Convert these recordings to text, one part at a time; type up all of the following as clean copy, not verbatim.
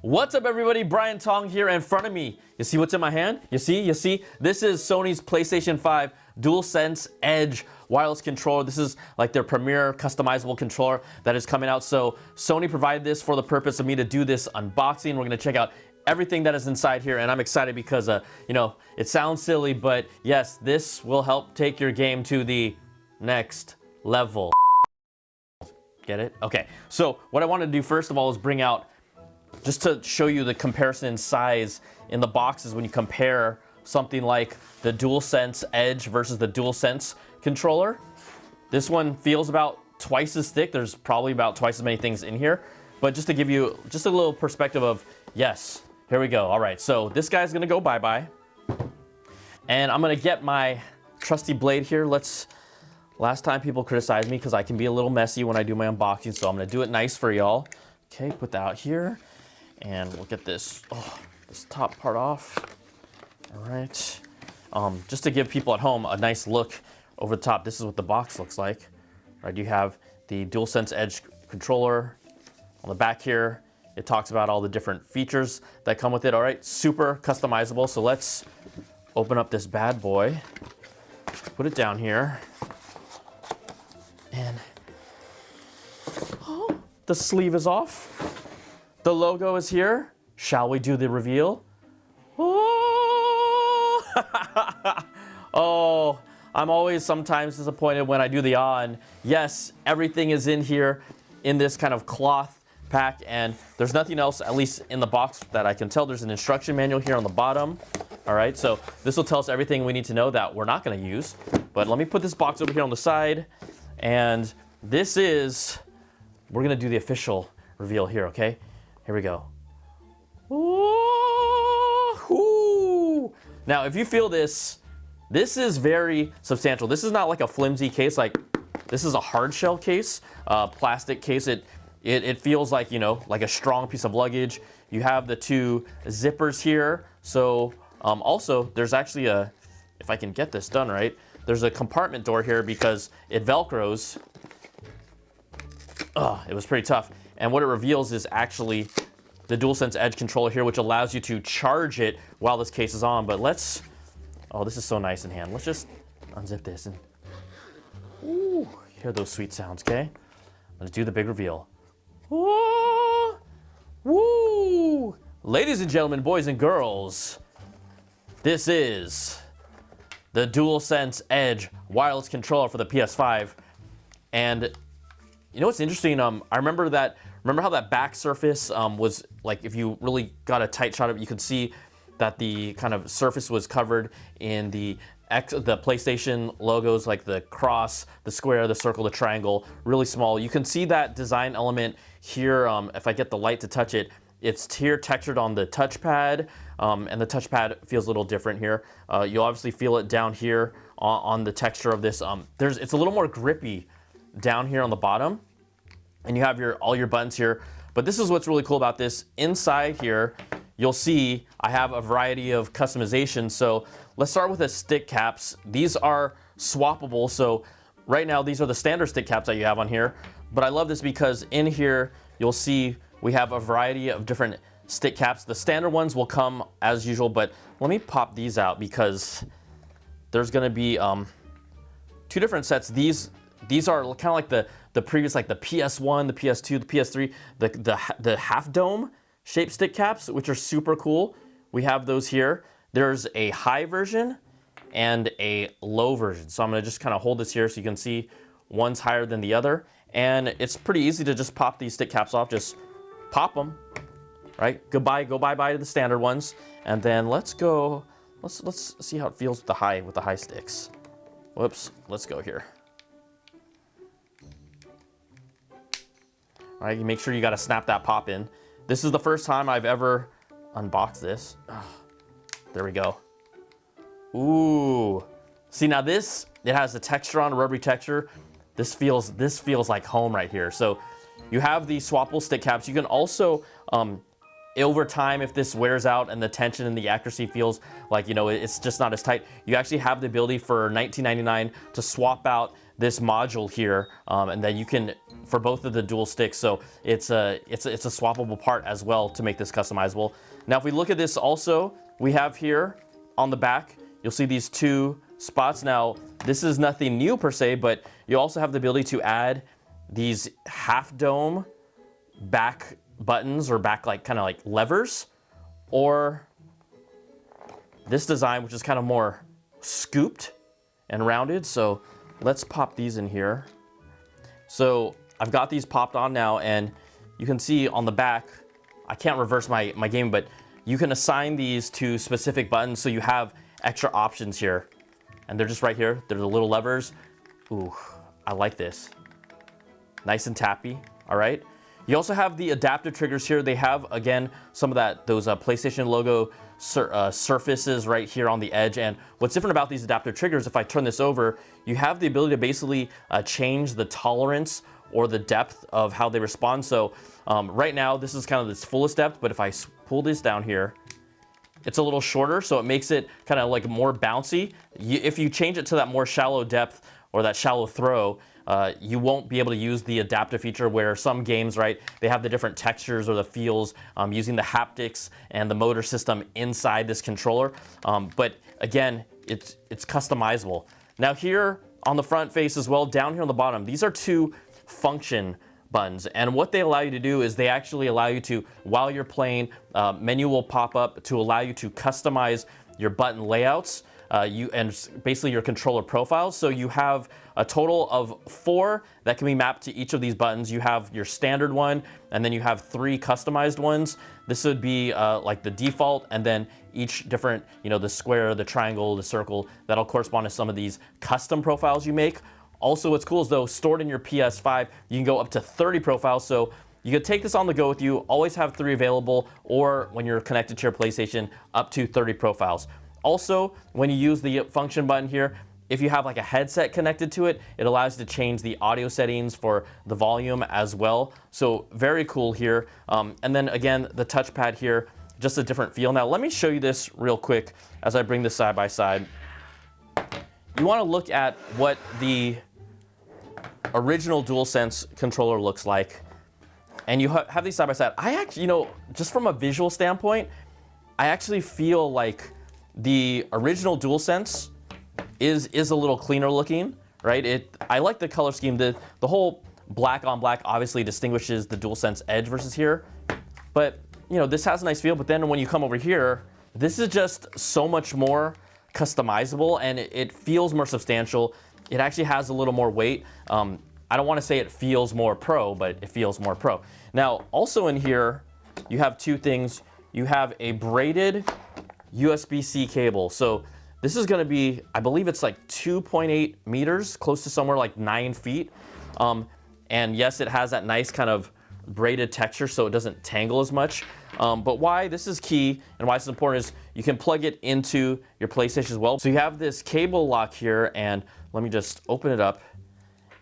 What's up, everybody? Brian Tong here. In front of me, you see what's in my hand? You see? This is Sony's PlayStation 5 DualSense Edge wireless controller. This is like their premier customizable controller that is coming out. So Sony provided this for the purpose of me to do this unboxing. We're gonna check out everything that is inside here, and I'm excited because, it sounds silly, but yes, this will help take your game to the next level. Get it? Okay, so what I want to do first of all is bring out, just to show you the comparison in size in the boxes when you compare something like the DualSense Edge versus the DualSense controller. This one feels about twice as thick. There's probably about twice as many things in here. But just to give you just a little perspective of, yes, here we go. All right, so this guy's gonna go bye-bye. And I'm gonna get my trusty blade here. Last time people criticized me because I can be a little messy when I do my unboxing, so I'm gonna do it nice for y'all. Okay, put that out here. And we'll get this top part off. All right. Just to give people at home a nice look over the top, this is what the box looks like. Right, you have the DualSense Edge controller. On the back here, it talks about all the different features that come with it. All right, super customizable. So let's open up this bad boy, put it down here, and the sleeve is off. The logo is here. Shall we do the reveal? Oh, I'm always sometimes disappointed when I do the on. Yes, everything is in here in this kind of cloth pack, and there's nothing else, at least in the box, that I can tell. There's an instruction manual here on the bottom. All right, so this will tell us everything we need to know that we're not gonna use. But let me put this box over here on the side, and we're gonna do the official reveal here, okay? Here we go. Ooh. Now, if you feel this is very substantial. This is not like a flimsy case. Like, this is a hard shell case, plastic case. It feels like, like a strong piece of luggage. You have the two zippers here. So also, there's actually if I can get this done right, there's a compartment door here because it Velcros. It was pretty tough. And what it reveals is actually the DualSense Edge controller here, which allows you to charge it while this case is on. But this is so nice in hand. Let's just unzip this and hear those sweet sounds, okay? Let's do the big reveal. Woo! Woo! Ladies and gentlemen, boys and girls, this is the DualSense Edge wireless controller for the PS5. And you know what's interesting? I remember how that back surface was like, if you really got a tight shot of it, you could see that the kind of surface was covered in the PlayStation logos, like the cross, the square, the circle, the triangle, really small. You can see that design element here. If I get the light to touch it, it's here textured on the touchpad, and the touchpad feels a little different here. You'll obviously feel it down here on the texture of this. It's a little more grippy down here on the bottom, and you have all your buttons here. But this is what's really cool about this. Inside here, you'll see I have a variety of customization. So let's start with the stick caps. These are swappable. So right now, these are the standard stick caps that you have on here. But I love this because in here, you'll see we have a variety of different stick caps. The standard ones will come as usual, but let me pop these out because there's gonna be two different sets. These are kind of like the previous, like the PS1, the PS2, the PS3, the half dome shaped stick caps, which are super cool. We have those here. There's a high version and a low version. So I'm gonna just kind of hold this here so you can see one's higher than the other. And it's pretty easy to just pop these stick caps off. Just pop them, right? Go bye-bye to the standard ones. And then let's see how it feels with the high sticks. Whoops, let's go here. All right, you make sure you gotta snap that pop in. This is the first time I've ever unboxed this. There we go. Ooh. See, now it has the texture on, a rubbery texture. This feels like home right here. So you have the swappable stick caps. You can also, over time, if this wears out and the tension and the accuracy feels like, it's just not as tight, you actually have the ability for $19.99 to swap out this module here, and then you can, for both of the dual sticks, so it's a swappable part as well to make this customizable. Now if we look at this also, we have here on the back, you'll see these two spots. Now this is nothing new per se, but you also have the ability to add these half dome back buttons or back like kind of like levers, or this design which is kind of more scooped and rounded. So let's pop these in here. So I've got these popped on now, and you can see on the back, I can't reverse my game, but you can assign these to specific buttons, so you have extra options here. And they're just right here. They're the little levers. Ooh, I like this. Nice and tappy, all right? You also have the adaptive triggers here. They have, again, some of those PlayStation logo surfaces right here on the edge. And what's different about these adaptive triggers, if I turn this over, you have the ability to basically change the tolerance or the depth of how they respond. So right now, this is kind of this fullest depth, but if I pull this down here, it's a little shorter, so it makes it kind of like more bouncy. If you change it to that more shallow depth or that shallow throw, you won't be able to use the adaptive feature where some games, right, they have the different textures or the feels using the haptics and the motor system inside this controller. But again, it's customizable. Now here on the front face as well, down here on the bottom, these are two function buttons, and what they allow you to do is they actually allow you to, while you're playing, menu will pop up to allow you to customize your button layouts and basically your controller profiles. So you have a total of 4 that can be mapped to each of these buttons. You have your standard one, and then you have 3 customized ones. This would be like the default, and then each different, the square, the triangle, the circle, that'll correspond to some of these custom profiles you make. Also, what's cool is though, stored in your PS5, you can go up to 30 profiles. So you could take this on the go with you, always have 3 available, or when you're connected to your PlayStation, up to 30 profiles. Also, when you use the function button here, if you have like a headset connected to it, it allows you to change the audio settings for the volume as well. So very cool here. And then again, the touchpad here, just a different feel. Now let me show you this real quick as I bring this side by side. You want to look at what the original DualSense controller looks like, and you have these side by side. I actually, just from a visual standpoint, I actually feel like the original DualSense is a little cleaner looking, right? I like the color scheme. The whole black on black obviously distinguishes the DualSense Edge versus here, but this has a nice feel. But then when you come over here, this is just so much more customizable, and it feels more substantial. It actually has a little more weight. I don't want to say it feels more pro, but it feels more pro. Now, also in here, you have 2 things. You have a braided USB-C cable. So this is going to be, I believe it's like 2.8 meters, close to somewhere like 9 feet. And yes, it has that nice kind of braided texture, so it doesn't tangle as much. But why this is key and why it's important is you can plug it into your PlayStation as well. So you have this cable lock here, and let me just open it up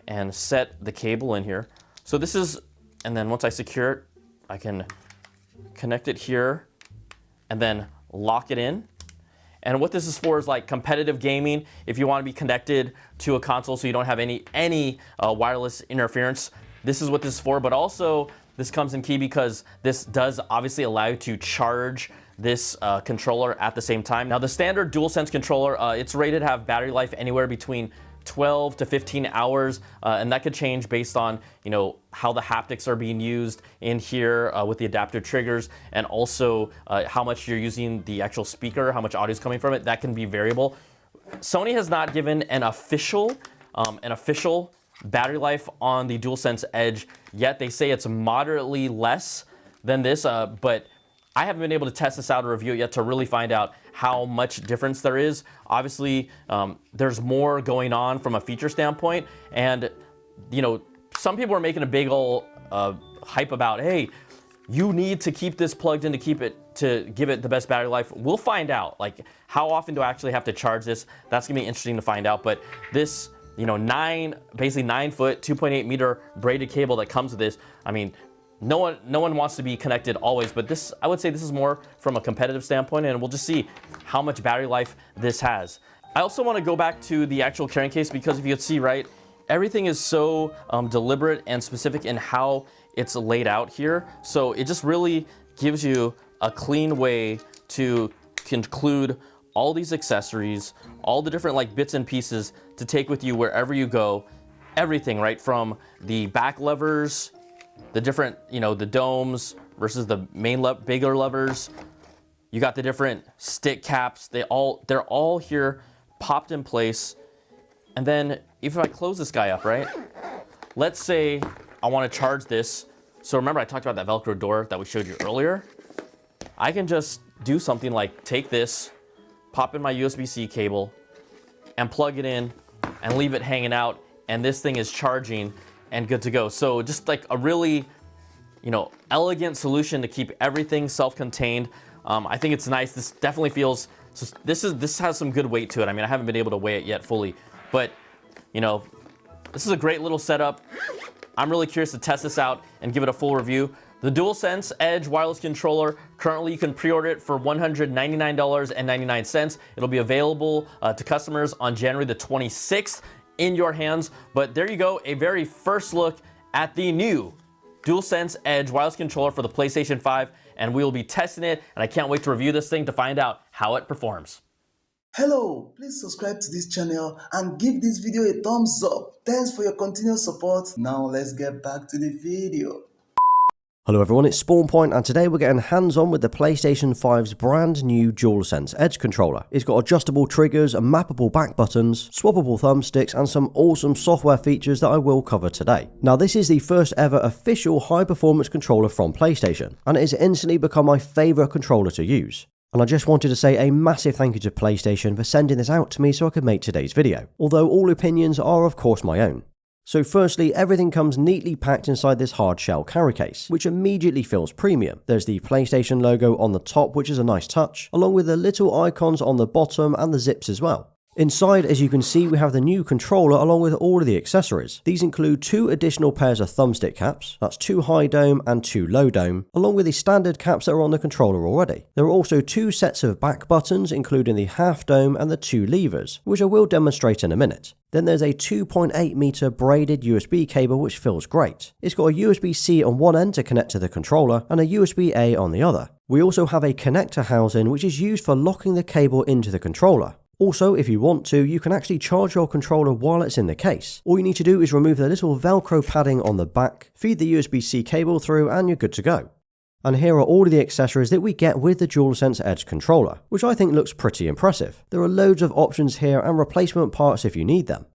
and set the cable in here. So this is, and then once I secure it, I can connect it here and then lock it in. And what this is for is like competitive gaming. If you want to be connected to a console so you don't have any wireless interference, this is what this is for. But also this comes in key because this does obviously allow you to charge this controller at the same time. Now the standard DualSense controller, it's rated to have battery life anywhere between 12 to 15 hours, and that could change based on how the haptics are being used in here with the adaptive triggers, and also how much you're using the actual speaker, how much audio is coming from it. That can be variable. Sony has not given an official battery life on the DualSense Edge yet. They say it's moderately less than this, but I haven't been able to test this out or review it yet to really find out how much difference there is. Obviously, there's more going on from a feature standpoint, and some people are making a big old hype about, hey, you need to keep this plugged in to give it the best battery life. We'll find out. Like, how often do I actually have to charge this? That's gonna be interesting to find out. But this, basically 9 foot, 2.8 meter braided cable that comes with this, I mean, no one wants to be connected always, but this, I would say this is more from a competitive standpoint, and we'll just see how much battery life this has. I also want to go back to the actual carrying case, because if you could see, right, everything is so deliberate and specific in how it's laid out here. So it just really gives you a clean way to conclude all these accessories, all the different like bits and pieces to take with you wherever you go. Everything, right? From the back levers, the different, the domes versus the main bigger levers. You got the different stick caps. They're all here popped in place. And then if I close this guy up, right? Let's say I want to charge this. So remember I talked about that Velcro door that we showed you earlier? I can just do something like take this, pop in my USB-C cable, and plug it in and leave it hanging out, and this thing is charging and good to go. So just like a really, elegant solution to keep everything self-contained. I think it's nice. This definitely feels, this has some good weight to it. I mean, I haven't been able to weigh it yet fully, but this is a great little setup. I'm really curious to test this out and give it a full review. The DualSense Edge wireless controller, currently you can pre-order it for $199.99. It'll be available to customers on January the 26th in your hands. But there you go, a very first look at the new DualSense Edge wireless controller for the PlayStation 5, and we will be testing it, and I can't wait to review this thing to find out how it performs. Hello, please subscribe to this channel and give this video a thumbs up. Thanks for your continuous support. Now let's get back to the video. Hello everyone, it's SpawnPoint, and today we're getting hands-on with the PlayStation 5's brand new DualSense Edge Controller. It's got adjustable triggers, mappable back buttons, swappable thumbsticks, and some awesome software features that I will cover today. Now this is the first ever official high-performance controller from PlayStation, and it has instantly become my favourite controller to use. And I just wanted to say a massive thank you to PlayStation for sending this out to me so I could make today's video, although all opinions are of course my own. So firstly, everything comes neatly packed inside this hard shell carry case, which immediately feels premium. There's the PlayStation logo on the top, which is a nice touch, along with the little icons on the bottom and the zips as well. Inside, as you can see, we have the new controller along with all of the accessories. These include 2 additional pairs of thumbstick caps, that's 2 high dome and 2 low dome, along with the standard caps that are on the controller already. There are also 2 sets of back buttons, including the half dome and the 2 levers, which I will demonstrate in a minute. Then there's a 2.8 meter braided USB cable, which feels great. It's got a USB-C on one end to connect to the controller and a USB-A on the other. We also have a connector housing, which is used for locking the cable into the controller. Also, if you want to, you can actually charge your controller while it's in the case. All you need to do is remove the little Velcro padding on the back, feed the USB-C cable through, and you're good to go. And here are all of the accessories that we get with the DualSense Edge controller, which I think looks pretty impressive. There are loads of options here and replacement parts if you need them.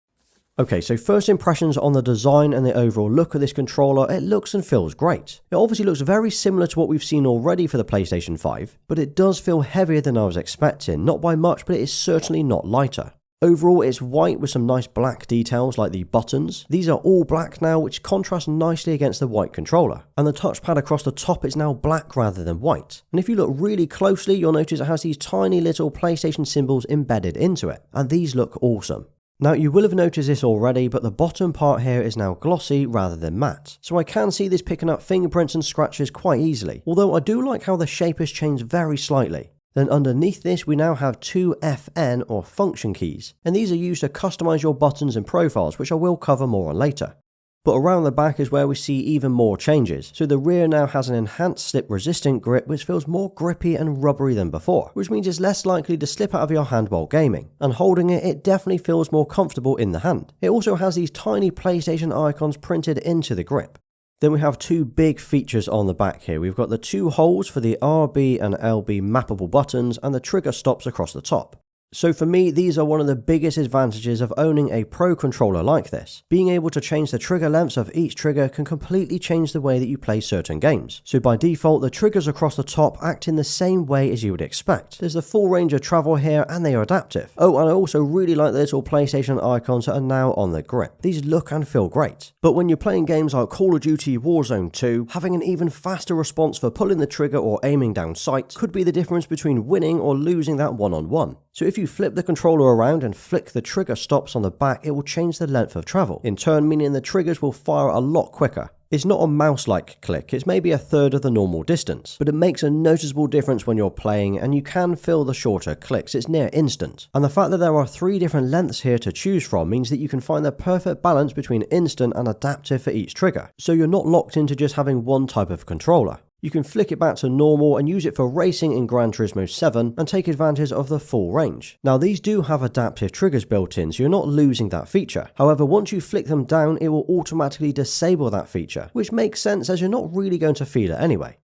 Okay, so first impressions on the design and the overall look of this controller. It looks and feels great. It obviously looks very similar to what we've seen already for the PlayStation 5, but it does feel heavier than I was expecting, not by much, but it is certainly not lighter. Overall, it's white with some nice black details like the buttons. These are all black now, which contrasts nicely against the white controller. And the touchpad across the top is now black rather than white. And if you look really closely, you'll notice it has these tiny little PlayStation symbols embedded into it, and these look awesome. Now you will have noticed this already, but the bottom part here is now glossy rather than matte, so I can see this picking up fingerprints and scratches quite easily, although I do like how the shape has changed very slightly. Then underneath this we now have 2 FN or function keys, and these are used to customize your buttons and profiles, which I will cover more on later. But around the back is where we see even more changes. So the rear now has an enhanced slip resistant grip, which feels more grippy and rubbery than before, which means it's less likely to slip out of your hand while gaming. And holding it, it definitely feels more comfortable in the hand. It also has these tiny PlayStation icons printed into the grip. Then we have 2 big features on the back here. We've got the 2 holes for the RB and LB mappable buttons and the trigger stops across the top. So for me, these are one of the biggest advantages of owning a Pro controller like this. Being able to change the trigger lengths of each trigger can completely change the way that you play certain games. So by default, the triggers across the top act in the same way as you would expect. There's a full range of travel here and they are adaptive. Oh, and I also really like the little PlayStation icons that are now on the grip. These look and feel great. But when you're playing games like Call of Duty Warzone 2, having an even faster response for pulling the trigger or aiming down sight could be the difference between winning or losing that one-on-one. So if you flip the controller around and flick the trigger stops on the back, it will change the length of travel, in turn meaning the triggers will fire a lot quicker. It's not a mouse-like click, it's maybe a third of the normal distance, but it makes a noticeable difference when you're playing and you can feel the shorter clicks, it's near instant. And the fact that there are 3 different lengths here to choose from means that you can find the perfect balance between instant and adaptive for each trigger, so you're not locked into just having one type of controller. You can flick it back to normal and use it for racing in Gran Turismo 7 and take advantage of the full range. Now these do have adaptive triggers built in, so you're not losing that feature. However, once you flick them down, it will automatically disable that feature, which makes sense as you're not really going to feel it anyway.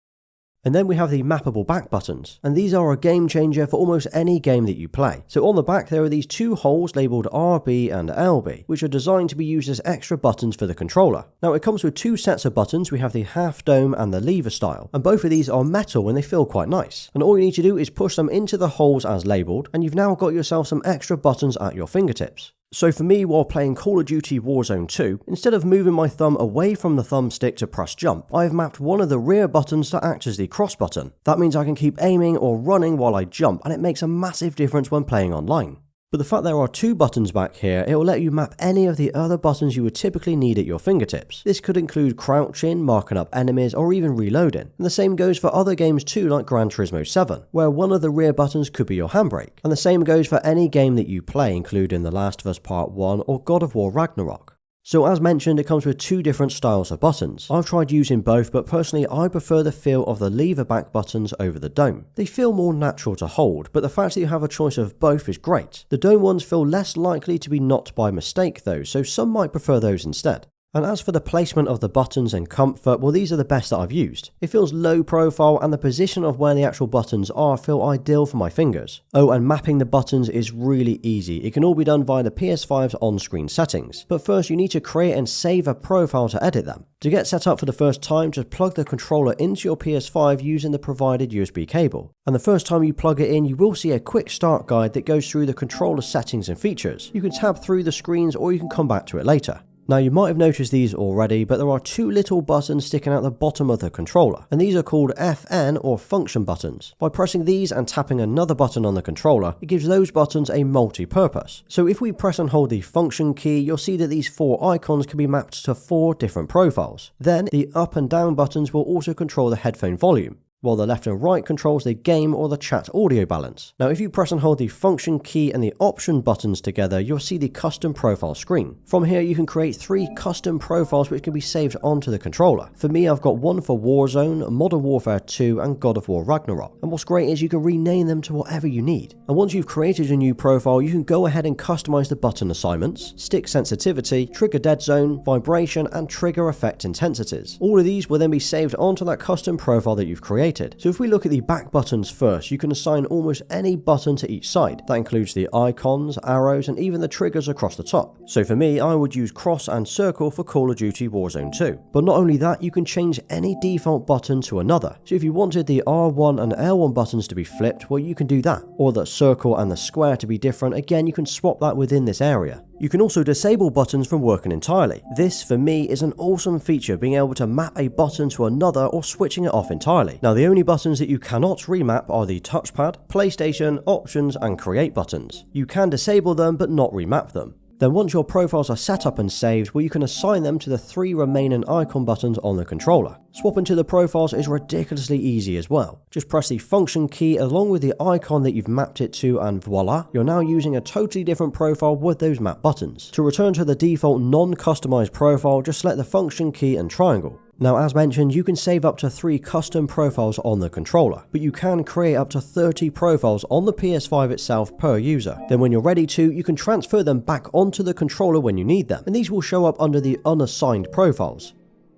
And then we have the mappable back buttons, and these are a game changer for almost any game that you play. So on the back there are these 2 holes labelled RB and LB, which are designed to be used as extra buttons for the controller. Now it comes with 2 sets of buttons. We have the half dome and the lever style, and both of these are metal and they feel quite nice. And all you need to do is push them into the holes as labelled, and you've now got yourself some extra buttons at your fingertips. So for me, while playing Call of Duty Warzone 2, instead of moving my thumb away from the thumbstick to press jump, I have mapped one of the rear buttons to act as the cross button. That means I can keep aiming or running while I jump, and it makes a massive difference when playing online. But the fact there are 2 buttons back here, it will let you map any of the other buttons you would typically need at your fingertips. This could include crouching, marking up enemies, or even reloading. And the same goes for other games too, like Gran Turismo 7, where one of the rear buttons could be your handbrake. And the same goes for any game that you play, including The Last of Us Part 1 or God of War Ragnarok. So as mentioned, it comes with 2 different styles of buttons. I've tried using both, but personally I prefer the feel of the lever back buttons over the dome. They feel more natural to hold, but the fact that you have a choice of both is great. The dome ones feel less likely to be knocked by mistake though, so some might prefer those instead. And as for the placement of the buttons and comfort, well, these are the best that I've used. It feels low profile and the position of where the actual buttons are feel ideal for my fingers. Oh, and mapping the buttons is really easy. It can all be done via the PS5's on-screen settings. But first you need to create and save a profile to edit them. To get set up for the first time, just plug the controller into your PS5 using the provided USB cable. And the first time you plug it in, you will see a quick start guide that goes through the controller settings and features. You can tab through the screens or you can come back to it later. Now you might have noticed these already, but there are 2 little buttons sticking out the bottom of the controller, and these are called FN or function buttons. By pressing these and tapping another button on the controller, it gives those buttons a multi-purpose. So if we press and hold the function key, you'll see that these 4 icons can be mapped to 4 different profiles. Then the up and down buttons will also control the headphone volume, while the left and right controls the game or the chat audio balance. Now if you press and hold the function key and the option buttons together, you'll see the custom profile screen. From here you can create 3 custom profiles which can be saved onto the controller. For me, I've got one for Warzone, Modern Warfare 2 and God of War Ragnarok. And what's great is you can rename them to whatever you need. And once you've created a new profile, you can go ahead and customize the button assignments, stick sensitivity, trigger dead zone, vibration and trigger effect intensities. All of these will then be saved onto that custom profile that you've created. So if we look at the back buttons first, you can assign almost any button to each side. That includes the icons, arrows, and even the triggers across the top. So for me, I would use cross and circle for Call of Duty Warzone 2. But not only that, you can change any default button to another. So if you wanted the R1 and L1 buttons to be flipped, well, you can do that. Or the circle and the square to be different, again, you can swap that within this area. You can also disable buttons from working entirely. This, for me, is an awesome feature, being able to map a button to another or switching it off entirely. Now, the only buttons that you cannot remap are the touchpad, PlayStation, options, and create buttons. You can disable them, but not remap them. Then once your profiles are set up and saved, well, you can assign them to the 3 remaining icon buttons on the controller. Swapping to the profiles is ridiculously easy as well. Just press the function key along with the icon that you've mapped it to and voila, you're now using a totally different profile with those map buttons. To return to the default non-customized profile, just select the function key and triangle. Now as mentioned, you can save up to 3 custom profiles on the controller, but you can create up to 30 profiles on the PS5 itself per user. Then when you're ready to, you can transfer them back onto the controller when you need them, and these will show up under the unassigned profiles.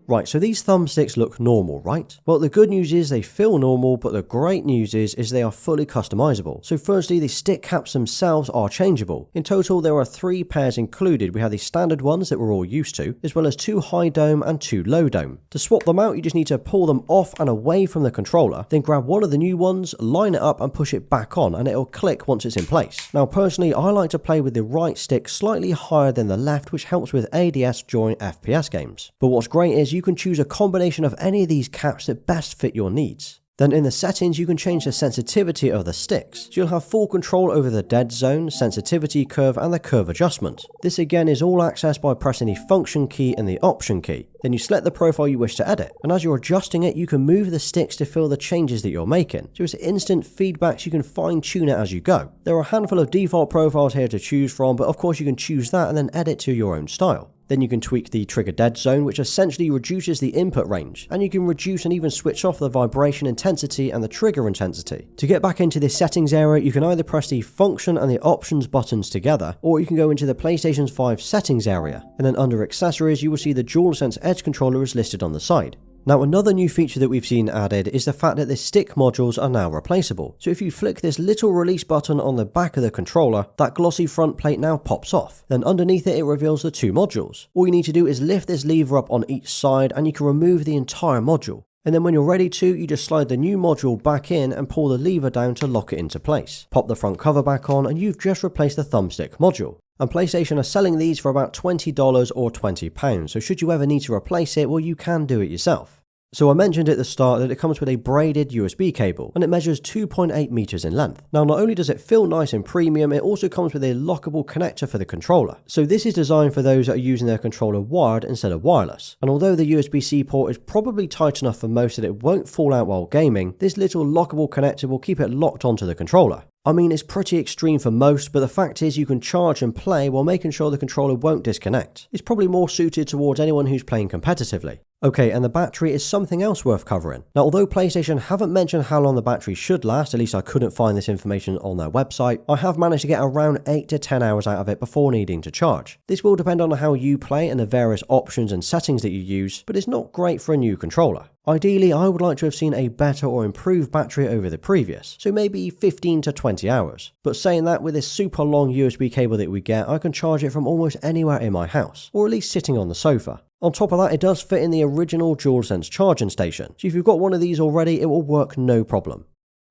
Right, so these thumbsticks look normal, right? Well, the good news is they feel normal, but the great news is they are fully customizable. So firstly, the stick caps themselves are changeable. In total, there are 3 pairs included. We have the standard ones that we're all used to, as well as 2 high dome and 2 low dome. To swap them out, you just need to pull them off and away from the controller, then grab one of the new ones, line it up and push it back on, and it'll click once it's in place. Now personally, I like to play with the right stick slightly higher than the left, which helps with ADS during FPS games. But what's great is you can choose a combination of any of these caps that best fit your needs. Then in the settings, you can change the sensitivity of the sticks. So you'll have full control over the dead zone, sensitivity curve, and the curve adjustment. This again is all accessed by pressing the function key and the option key. Then you select the profile you wish to edit. And as you're adjusting it, you can move the sticks to fill the changes that you're making. So it's instant feedback, so you can fine tune it as you go. There are a handful of default profiles here to choose from, but of course you can choose that and then edit to your own style. Then you can tweak the trigger dead zone, which essentially reduces the input range, and you can reduce and even switch off the vibration intensity and the trigger intensity. To get back into this settings area, you can either press the function and the options buttons together, or you can go into the PlayStation 5 settings area, and then under accessories you will see the DualSense Edge Controller is listed on the side. Now another new feature that we've seen added is the fact that the stick modules are now replaceable. So if you flick this little release button on the back of the controller, that glossy front plate now pops off. Then underneath it, it reveals the two modules. All you need to do is lift this lever up on each side and you can remove the entire module. And then when you're ready to, you just slide the new module back in and pull the lever down to lock it into place. Pop the front cover back on and you've just replaced the thumbstick module. And PlayStation are selling these for about $20 or £20, so should you ever need to replace it, well, you can do it yourself. So I mentioned at the start that it comes with a braided USB cable, and it measures 2.8 meters in length. Now not only does it feel nice and premium, it also comes with a lockable connector for the controller. So this is designed for those that are using their controller wired instead of wireless. And although the USB-C port is probably tight enough for most that it won't fall out while gaming, this little lockable connector will keep it locked onto the controller. I mean, it's pretty extreme for most, but the fact is you can charge and play while making sure the controller won't disconnect. It's probably more suited towards anyone who's playing competitively. Okay, and the battery is something else worth covering. Now, although PlayStation haven't mentioned how long the battery should last, at least I couldn't find this information on their website, I have managed to get around 8 to 10 hours out of it before needing to charge. This will depend on how you play and the various options and settings that you use, but it's not great for a new controller. Ideally, I would like to have seen a better or improved battery over the previous, so maybe 15 to 20 hours. But saying that, with this super long USB cable that we get, I can charge it from almost anywhere in my house, or at least sitting on the sofa. On top of that, it does fit in the original DualSense charging station, so if you've got one of these already, it will work no problem.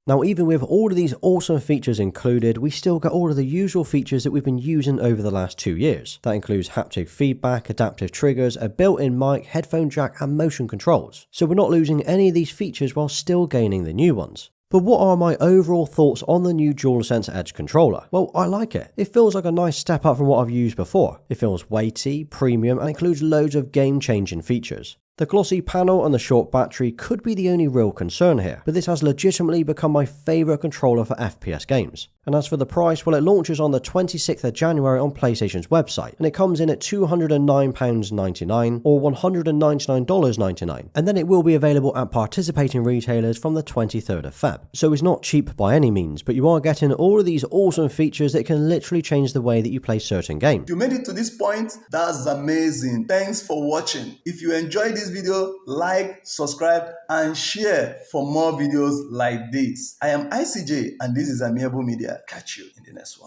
Now, even with all of these awesome features included, we still get all of the usual features that we've been using over the last 2 years. That includes haptic feedback, adaptive triggers, a built-in mic, headphone jack, and motion controls. So we're not losing any of these features while still gaining the new ones. But what are my overall thoughts on the new DualSense Edge Controller? Well, I like it. It feels like a nice step up from what I've used before. It feels weighty, premium, and includes loads of game-changing features. The glossy panel and the short battery could be the only real concern here, but this has legitimately become my favourite controller for FPS games. And as for the price, well, it launches on the 26th of January on PlayStation's website, and it comes in at £209.99 or $199.99, and then it will be available at participating retailers from the 23rd of Feb. So it's not cheap by any means, but you are getting all of these awesome features that can literally change the way that you play certain games. If you made it to this point, that's amazing. Thanks for watching. If you enjoyed this video, like, subscribe, and share for more videos like this. I am ICJ, and this is Amiable Media. Catch you in the next one.